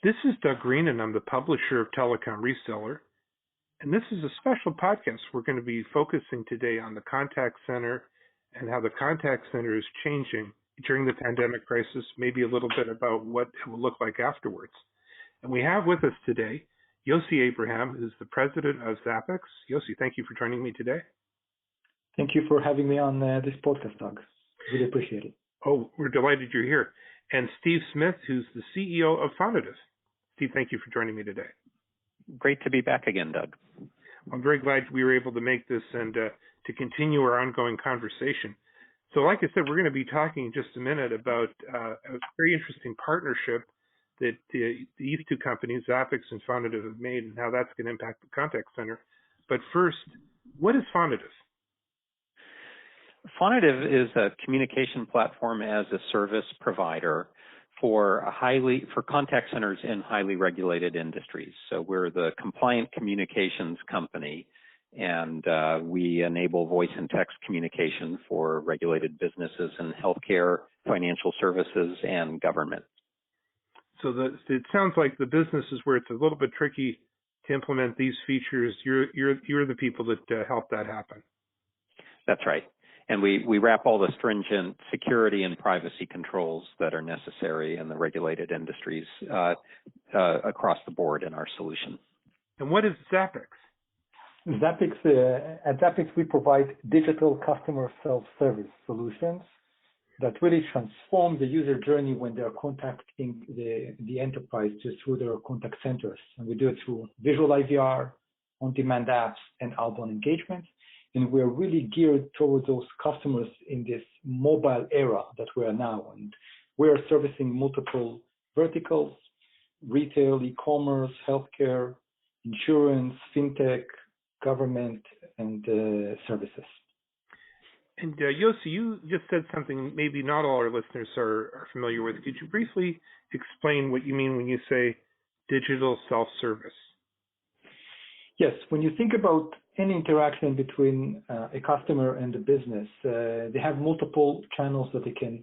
This is Doug Green, and I'm the publisher of Telecom Reseller. And this is a special podcast. We're going to be focusing today on the contact center and how the contact center is changing during the pandemic crisis, maybe a little bit about what it will look like afterwards. And we have with us today Yossi Abraham, who's the president of Zappix. Yossi, thank you for joining me today. Thank you for having me on this podcast, Doug. Really appreciate it. Oh, we're delighted you're here. And Steve Smith, who's the CEO of Fonative. Steve, thank you for joining me today. Great to be back again, Doug. I'm very glad we were able to make this and to continue our ongoing conversation. So like I said, we're going to be talking in just a minute about a very interesting partnership that these two companies, Zappix and Fonative, have made and how that's going to impact the contact center. But first, what is Fonative? Fonative is a communication platform as a service provider for contact centers in highly regulated industries. So we're the compliant communications company, and we enable voice and text communication for regulated businesses in healthcare, financial services, and government. So it sounds like the businesses where it's a little bit tricky to implement these features, you're the people that help that happen. That's right. And we wrap all the stringent security and privacy controls that are necessary in the regulated industries across the board in our solution. And what is Zappix? At Zappix, we provide digital customer self-service solutions that really transform the user journey when they're contacting the enterprise just through their contact centers. And we do it through Visual IVR, on-demand apps, and outbound engagement. And we're really geared towards those customers in this mobile era that we are now. And we're servicing multiple verticals: retail, e-commerce, healthcare, insurance, fintech, government, and services. And Yossi, you just said something maybe not all our listeners are familiar with. Could you briefly explain what you mean when you say digital self-service? Yes, when you think about any interaction between a customer and a business, they have multiple channels that they can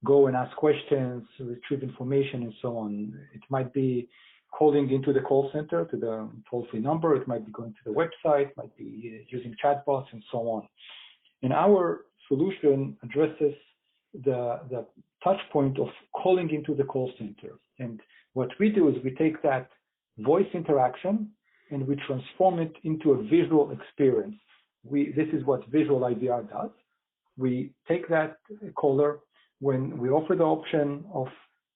go and ask questions, retrieve information, and so on. It might be calling into the call center to the toll-free number. It might be going to the website, might be using chatbots, and so on. And our solution addresses the touch point of calling into the call center. And what we do is we take that voice interaction and we transform it into a visual experience. This is what Visual IVR does. We take that caller when we offer the option of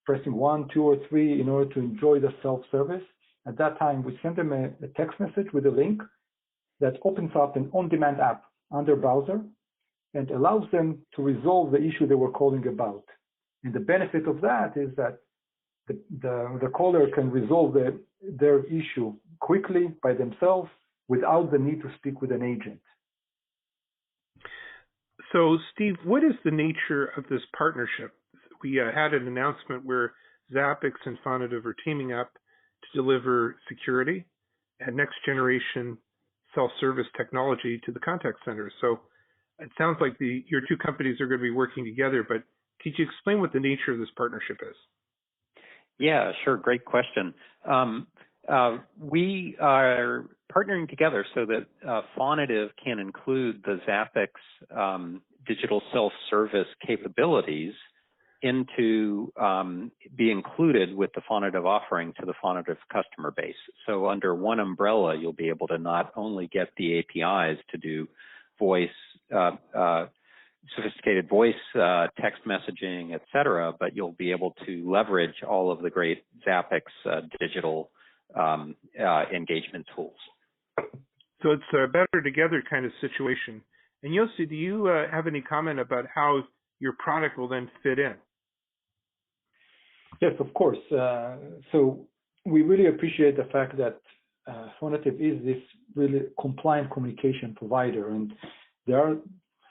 pressing 1, 2, or 3 in order to enjoy the self-service. At that time, we send them a text message with a link that opens up an on-demand app on their browser and allows them to resolve the issue they were calling about. And the benefit of that is that the caller can resolve their issue quickly by themselves without the need to speak with an agent. So, Steve, what is the nature of this partnership? We had an announcement where Zappix and Fonative are teaming up to deliver security and next-generation self-service technology to the contact center. So it sounds like your two companies are going to be working together, but could you explain what the nature of this partnership is? Yeah, sure. Great question. We are partnering together so that Fonative can include the Zappix digital self-service capabilities into be included with the Fonative offering to the Fonative customer base. So under one umbrella, you'll be able to not only get the APIs to do voice, sophisticated voice, text messaging, et cetera, but you'll be able to leverage all of the great Zappix digital engagement tools. So it's a better together kind of situation. And Yossi, do you have any comment about how your product will then fit in? Yes, of course. So we really appreciate the fact that Fonative is this really compliant communication provider, and there are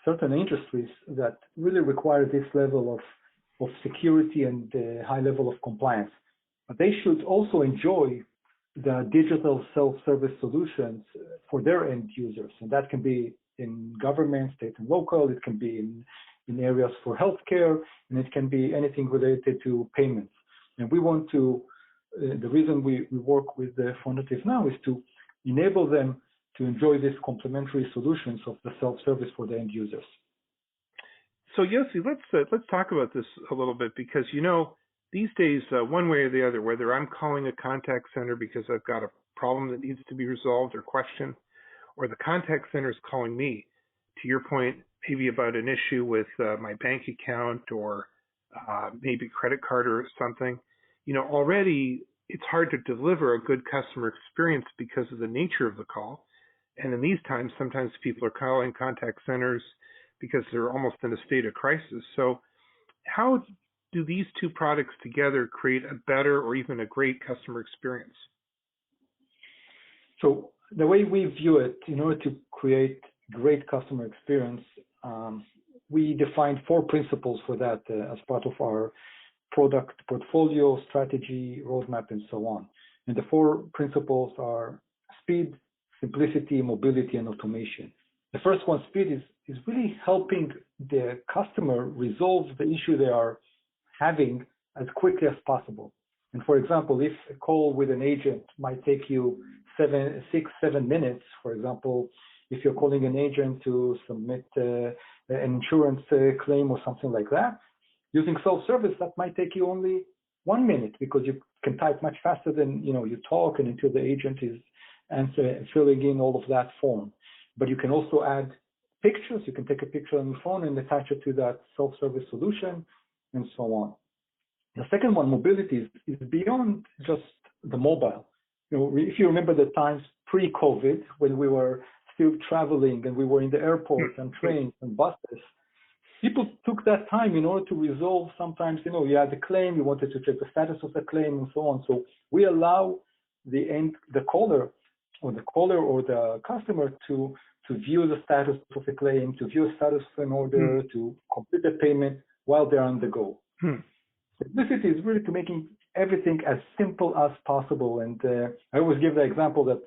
certain industries that really require this level of security and high level of compliance. But they should also enjoy the digital self-service solutions for their end users. And that can be in government, state and local, it can be in areas for healthcare, and it can be anything related to payments. And we want to the reason we work with the Fonative now is to enable them to enjoy these complementary solutions of the self-service for the end users. So Yossi, let's talk about this a little bit, because these days, one way or the other, whether I'm calling a contact center because I've got a problem that needs to be resolved or question, or the contact center is calling me, to your point, maybe about an issue with my bank account or maybe credit card or something, already it's hard to deliver a good customer experience because of the nature of the call. And in these times, sometimes people are calling contact centers because they're almost in a state of crisis. So how do these two products together create a better or even a great customer experience? So the way we view it, in order to create great customer experience, we defined 4 principles for that as part of our product portfolio, strategy, roadmap, and so on. And the 4 principles are speed, simplicity, mobility, and automation. The first one, speed, is really helping the customer resolve the issue they are having as quickly as possible. And for example, if a call with an agent might take you 6-7 minutes, for example, if you're calling an agent to submit an insurance claim or something like that, using self-service, that might take you only 1 minute, because you can type much faster than you talk, and until the agent is filling in all of that form. But you can also add pictures. You can take a picture on your phone and attach it to that self-service solution, and so on. The second one, mobility, is beyond just the mobile. If you remember the times pre-COVID, when we were still traveling and we were in the airports and trains and buses, people took that time in order to resolve. Sometimes, you had a claim, you wanted to check the status of the claim, and so on. So we allow the caller or the customer to view the status of a claim, to view a status of an order, to complete the payment while they're on the go. Simplicity is really to making everything as simple as possible. And I always give the example that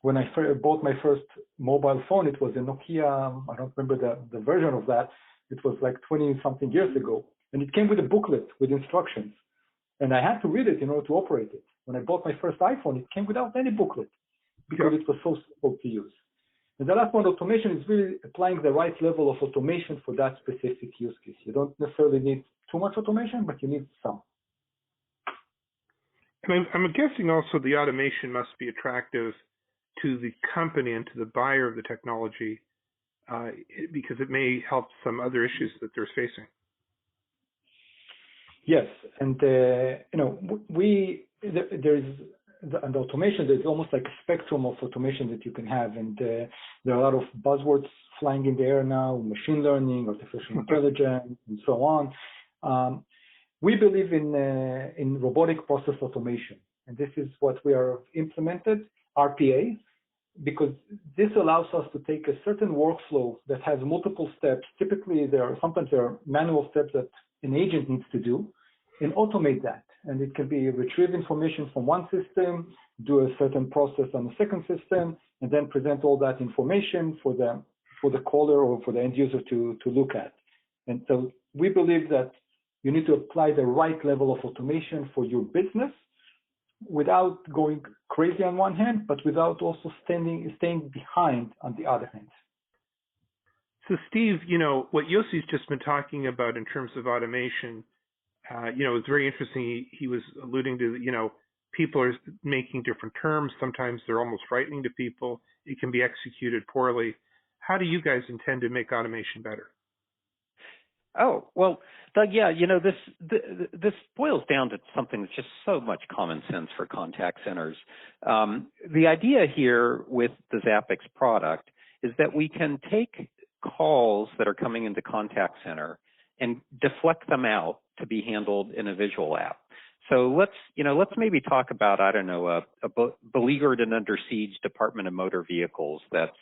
when I bought my first mobile phone, it was a Nokia, I don't remember the version of that. It was like 20-something years ago. And it came with a booklet with instructions. And I had to read it in order to operate it. When I bought my first iPhone, it came without any booklet because it was so simple to use. And the last one, automation, is really applying the right level of automation for that specific use case. You don't necessarily need too much automation, but you need some. And I'm guessing also the automation must be attractive to the company and to the buyer of the technology, because it may help some other issues that they're facing. Yes, and and automation, there's almost like a spectrum of automation that you can have, and there are a lot of buzzwords flying in the air now: machine learning, artificial intelligence, and so on. We believe in robotic process automation, and this is what we are implemented, RPA, because this allows us to take a certain workflow that has multiple steps. Typically, sometimes there are manual steps that an agent needs to do, and automate that. And it can be retrieve information from one system, do a certain process on the second system, and then present all that information for the caller or for the end user to look at. And so we believe that you need to apply the right level of automation for your business without going crazy on one hand, but without also staying behind on the other hand. So Steve, what Yossi's just been talking about in terms of automation, it's very interesting. He was alluding to, people are making different terms. Sometimes they're almost frightening to people. It can be executed poorly. How do you guys intend to make automation better? Oh, well, Doug, yeah, this boils down to something that's just so much common sense for contact centers. The idea here with the Zappix product is that we can take calls that are coming into contact center and deflect them out to be handled in a visual app. So let's maybe talk about, I don't know, a beleaguered and under siege Department of Motor Vehicles that's,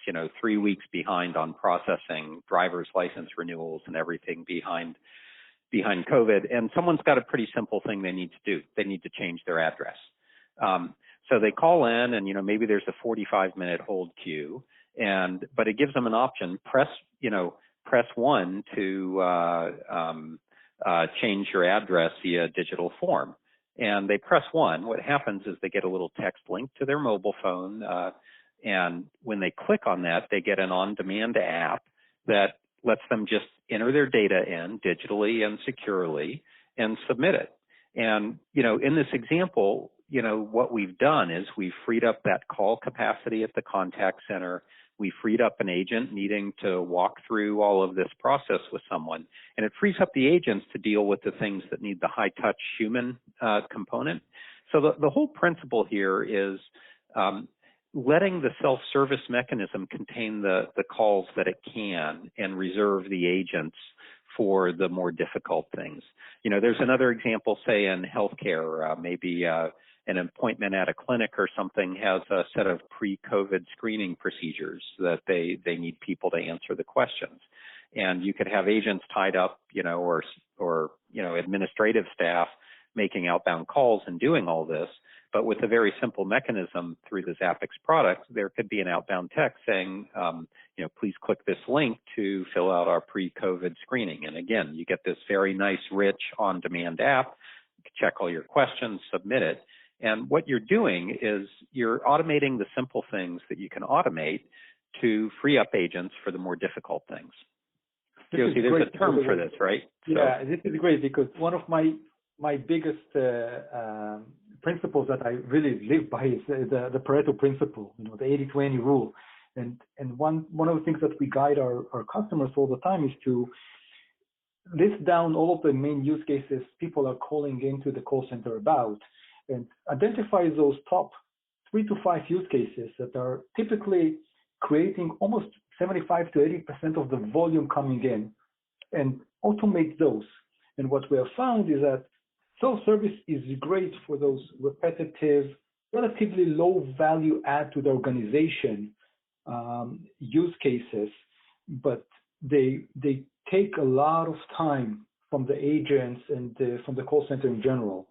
3 weeks behind on processing driver's license renewals and everything behind COVID. And someone's got a pretty simple thing they need to do. They need to change their address. So they call in and, maybe there's a 45-minute hold queue, but it gives them an option, press 1 to change your address via digital form. and they press 1, what happens is they get a little text link to their mobile phone, and when they click on that, they get an on-demand app that lets them just enter their data in digitally and securely and submit it. And, in this example, what we've done is we've freed up that call capacity at the contact center. We freed up an agent needing to walk through all of this process with someone, and it frees up the agents to deal with the things that need the high-touch human component. So the whole principle here is letting the self-service mechanism contain the calls that it can and reserve the agents for the more difficult things. There's another example, say in healthcare, maybe an appointment at a clinic or something has a set of pre-COVID screening procedures that they need people to answer the questions. And you could have agents tied up, or administrative staff making outbound calls and doing all this. But with a very simple mechanism through the Zappix product, there could be an outbound text saying, please click this link to fill out our pre-COVID screening. And again, you get this very nice, rich, on-demand app. You can check all your questions, submit it. And what you're doing is you're automating the simple things that you can automate to free up agents for the more difficult things. Yossi, there's a term for this, right? Yeah, this is great because one of my biggest principles that I really live by is the Pareto principle, the 80-20 rule. And one of the things that we guide our customers all the time is to list down all of the main use cases people are calling into the call center about, and identify those top 3 to 5 use cases that are typically creating almost 75 to 80% of the volume coming in, and automate those. And what we have found is that self-service is great for those repetitive, relatively low value add to the organization use cases, but they take a lot of time from the agents and from the call center in general.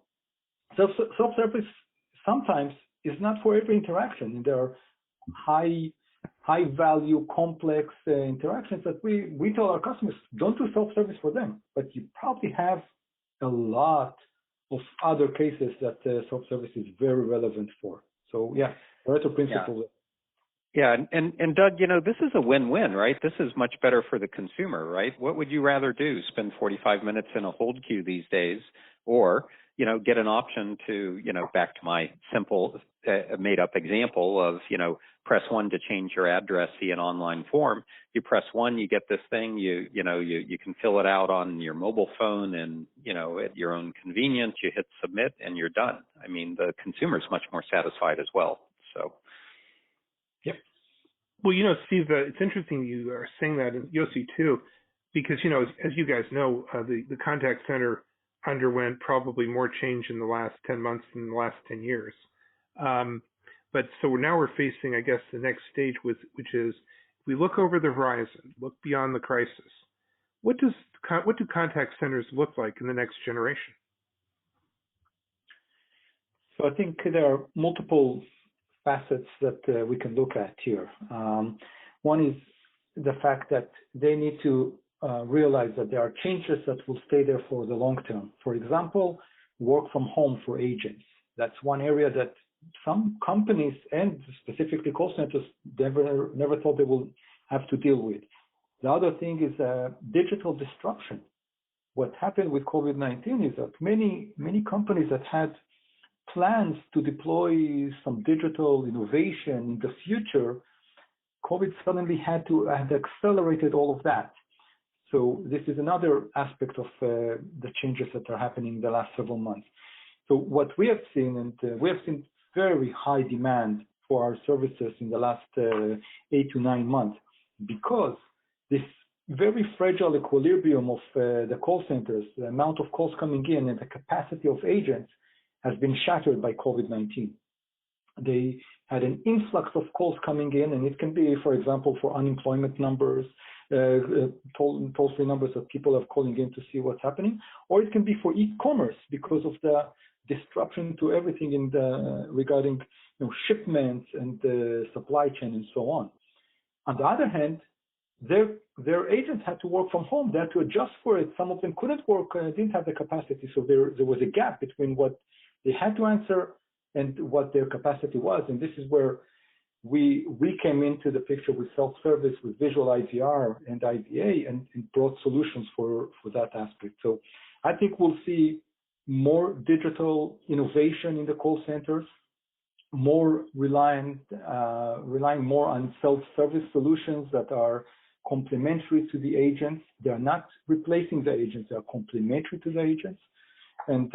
Self-service sometimes is not for every interaction. There are high value, complex interactions that we tell our customers, don't do self-service for them, but you probably have a lot of other cases that self-service is very relevant for. So yeah, Pareto principle. Yeah, and Doug, this is a win-win, right? This is much better for the consumer, right? What would you rather do? Spend 45 minutes in a hold queue these days, or get an option to, back to my simple made-up example of, press 1 to change your address, see an online form. You press 1, you get this thing. You can fill it out on your mobile phone, and at your own convenience. You hit submit, and you're done. I mean, the consumer is much more satisfied as well. So. Yep. Well, Steve, it's interesting you are saying that, and Yossi too, because as you guys know, the contact center underwent probably more change in the last 10 months than the last 10 years. But so now we're facing, I guess, the next stage, which is if we look over the horizon, look beyond the crisis. What do contact centers look like in the next generation? So I think there are multiple facets that we can look at here. One is the fact that they need to realize that there are changes that will stay there for the long term. For example, work from home for agents. That's one area that some companies and specifically call centers never thought they will have to deal with. The other thing is digital disruption. What happened with COVID-19 is that many companies that had plans to deploy some digital innovation in the future, COVID suddenly had accelerated all of that. So this is another aspect of the changes that are happening in the last several months. So what we have seen, and we have seen very high demand for our services in the last 8 to 9 months, because this very fragile equilibrium of the call centers, the amount of calls coming in and the capacity of agents has been shattered by COVID-19. They had an influx of calls coming in, and it can be, for example, for unemployment numbers, toll-free numbers that people are calling in to see what's happening, or it can be for e-commerce because of the disruption to everything regarding shipments and the supply chain and so on. On the other hand, their agents had to work from home. They had to adjust for it. Some of them couldn't work and didn't have the capacity. So there was a gap between what they had to answer and what their capacity was. And this is where we came into the picture with self-service, with Visual IVR and IVA, and brought solutions for that aspect. So I think we'll see more digital innovation in the call centers, more relying more on self-service solutions that are complementary to the agents. They are not replacing the agents; they are complementary to the agents, and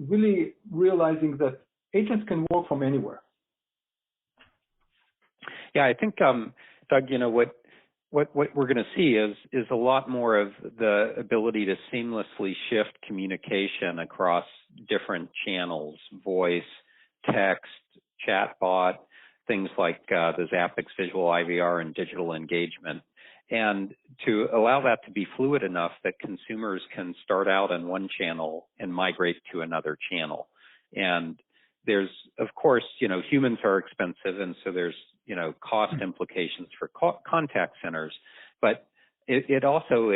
really realizing that agents can work from anywhere. Yeah, I think, Doug, what we're going to see is a lot more of the ability to seamlessly shift communication across different channels: voice, text, chatbot, things like the Zappix Visual IVR and digital engagement, and to allow that to be fluid enough that consumers can start out on one channel and migrate to another channel. And there's, of course, humans are expensive, and so there's, cost implications for contact centers, but it also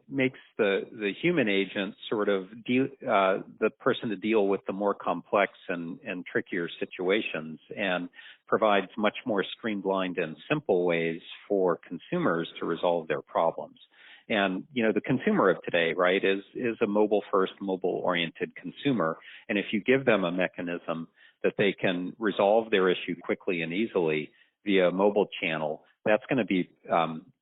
makes the human agent sort of the person to deal with the more complex and trickier situations, and provides much more streamlined and simple ways for consumers to resolve their problems. And the consumer of today, right, is a mobile-first, mobile-oriented consumer, and if you give them a mechanism that they can resolve their issue quickly and easily via a mobile channel, that's going to be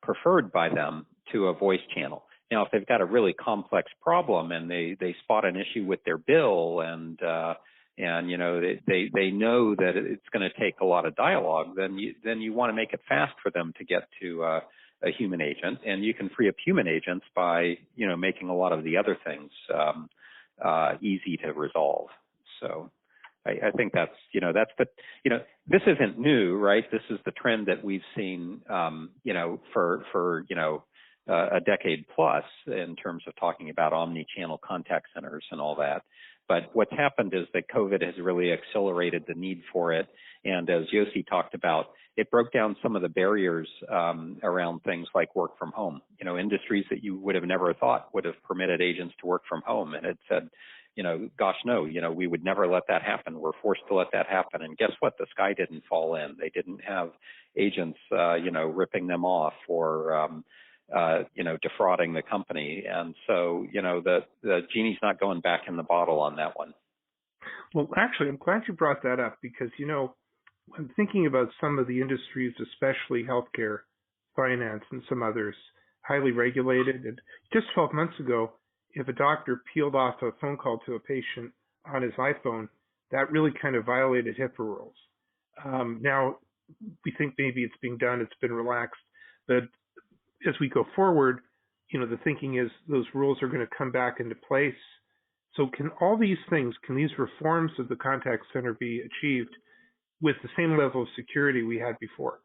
preferred by them to a voice channel. Now, if they've got a really complex problem and they spot an issue with their bill and they know that it's going to take a lot of dialogue, then you want to make it fast for them to get to a human agent, and you can free up human agents by making a lot of the other things easy to resolve. So I think that's this isn't new, right? This is the trend that we've seen, for a decade plus in terms of talking about omni-channel contact centers and all that. But what's happened is that COVID has really accelerated the need for it. And as Yossi talked about, it broke down some of the barriers around things like work from home. Industries that you would have never thought would have permitted agents to work from home. And it said, gosh, no, we would never let that happen. We're forced to let that happen. And guess what? The sky didn't fall in. They didn't have agents, ripping them off or, defrauding the company. And so, the genie's not going back in the bottle on that one. Well, actually, I'm glad you brought that up because, I'm thinking about some of the industries, especially healthcare, finance, and some others, highly regulated. And just 12 months ago, if a doctor peeled off a phone call to a patient on his iPhone, that really kind of violated HIPAA rules. Now, we think maybe it's being done, it's been relaxed, but as we go forward, the thinking is those rules are going to come back into place. So can these reforms of the contact center be achieved with the same level of security we had before?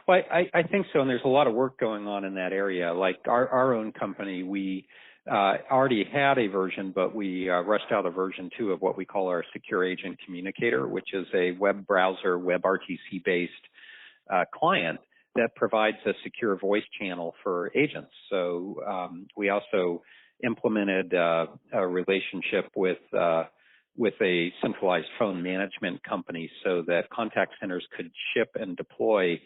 Well, I think so, and there's a lot of work going on in that area. Like our own company, we already had a version, but we rushed out a version 2 of what we call our Secure Agent Communicator, which is a web browser, WebRTC-based client that provides a secure voice channel for agents. So we also implemented a relationship with a centralized phone management company so that contact centers could ship and deploy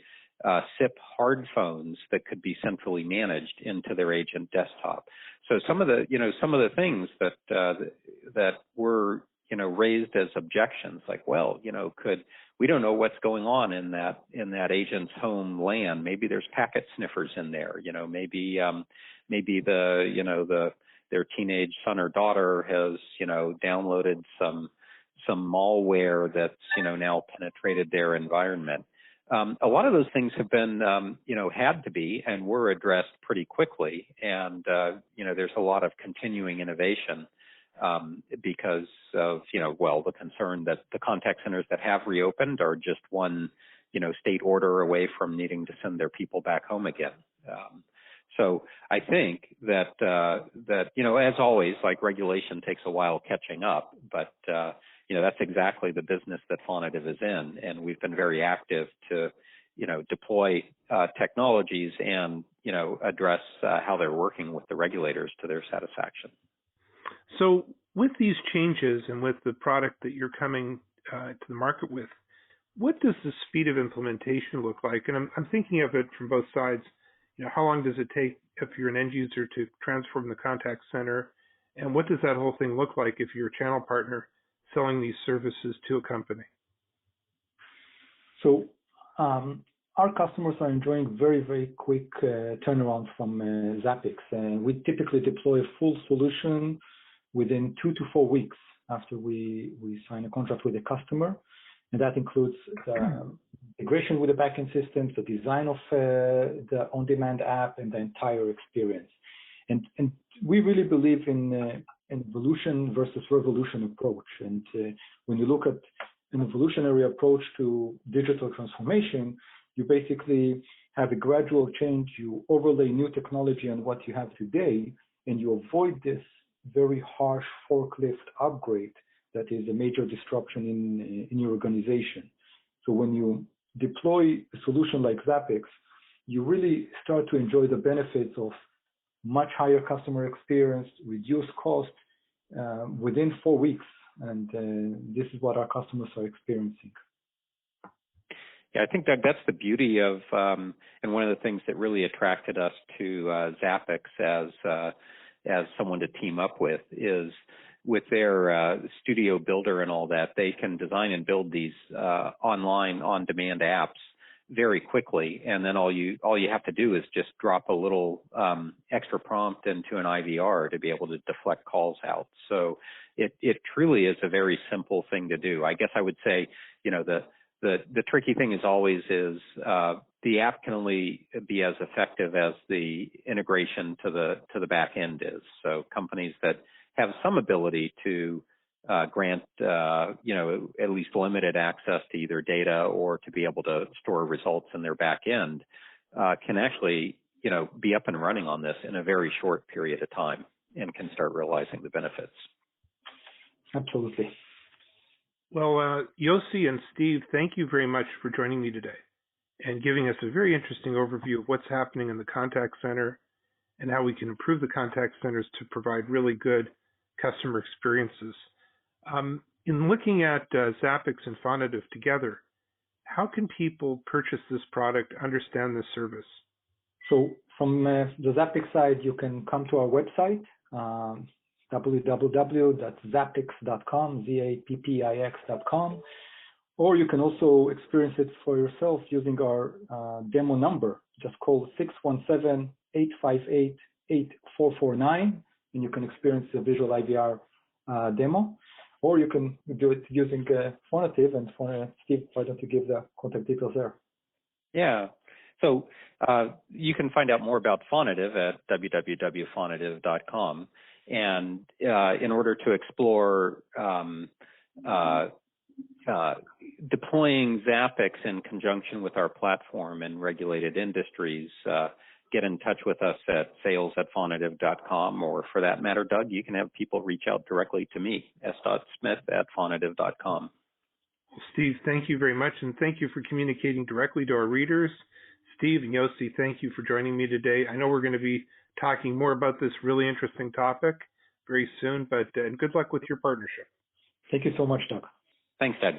SIP hard phones that could be centrally managed into their agent desktop. So some of the things that were raised as objections, like, well, we don't know what's going on in that agent's home LAN. Maybe there's packet sniffers in there. Maybe their teenage son or daughter has downloaded some malware that's now penetrated their environment. A lot of those things have been had to be and were addressed pretty quickly, and there's a lot of continuing innovation because of the concern that the contact centers that have reopened are just one state order away from needing to send their people back home again. So I think that as always, like regulation takes a while catching up, but that's exactly the business that Fonative is in, and we've been very active to deploy technologies and, address how they're working with the regulators to their satisfaction. So with these changes and with the product that you're coming to the market with, what does the speed of implementation look like? And I'm thinking of it from both sides. How long does it take if you're an end user to transform the contact center? And what does that whole thing look like if you're a channel partner selling these services to a company? So our customers are enjoying very, very quick turnaround from Zappix. We typically deploy a full solution within 2 to 4 weeks after we sign a contract with a customer. And that includes the integration with the backend systems, the design of the on-demand app, and the entire experience. And we really believe in an evolution versus revolution approach. And when you look at an evolutionary approach to digital transformation, you basically have a gradual change. You overlay new technology on what you have today, and you avoid this very harsh forklift upgrade that is a major disruption in your organization. So when you deploy a solution like Zappix, you really start to enjoy the benefits of much higher customer experience, reduced cost within 4 weeks. And this is what our customers are experiencing. Yeah, I think that's the beauty of, and one of the things that really attracted us to Zappix as someone to team up with is with their studio builder and all that, they can design and build these online on-demand apps very quickly, and then all you have to do is just drop a little extra prompt into an IVR to be able to deflect calls out. So it truly is a very simple thing to do. I guess I would say, the tricky thing is always the app can only be as effective as the integration to the back end is. So companies that have some ability to grant, at least limited access to either data or to be able to store results in their back end can actually, be up and running on this in a very short period of time and can start realizing the benefits. Absolutely. Well, Yossi and Steve, thank you very much for joining me today and giving us a very interesting overview of what's happening in the contact center and how we can improve the contact centers to provide really good customer experiences. In looking at Zappix and Fonative together, how can people purchase this product, understand this service? So from the Zappix side, you can come to our website, www.zappix.com, Zappix.com, or you can also experience it for yourself using our demo number. Just call 617-858-8449, and you can experience the Visual IVR demo, or you can do it using Fonative. And Steve, why don't you give the contact details there? Yeah. So you can find out more about Fonative at www.fonative.com. And in order to explore deploying Zappix in conjunction with our platform in regulated industries, get in touch with us at sales@fonative.com, or for that matter, Doug, you can have people reach out directly to me, s.smith@fonative.com. Steve, thank you very much, and thank you for communicating directly to our readers. Steve and Yossi, thank you for joining me today. I know we're going to be talking more about this really interesting topic very soon, but and good luck with your partnership. Thank you so much, Doug. Thanks, Doug.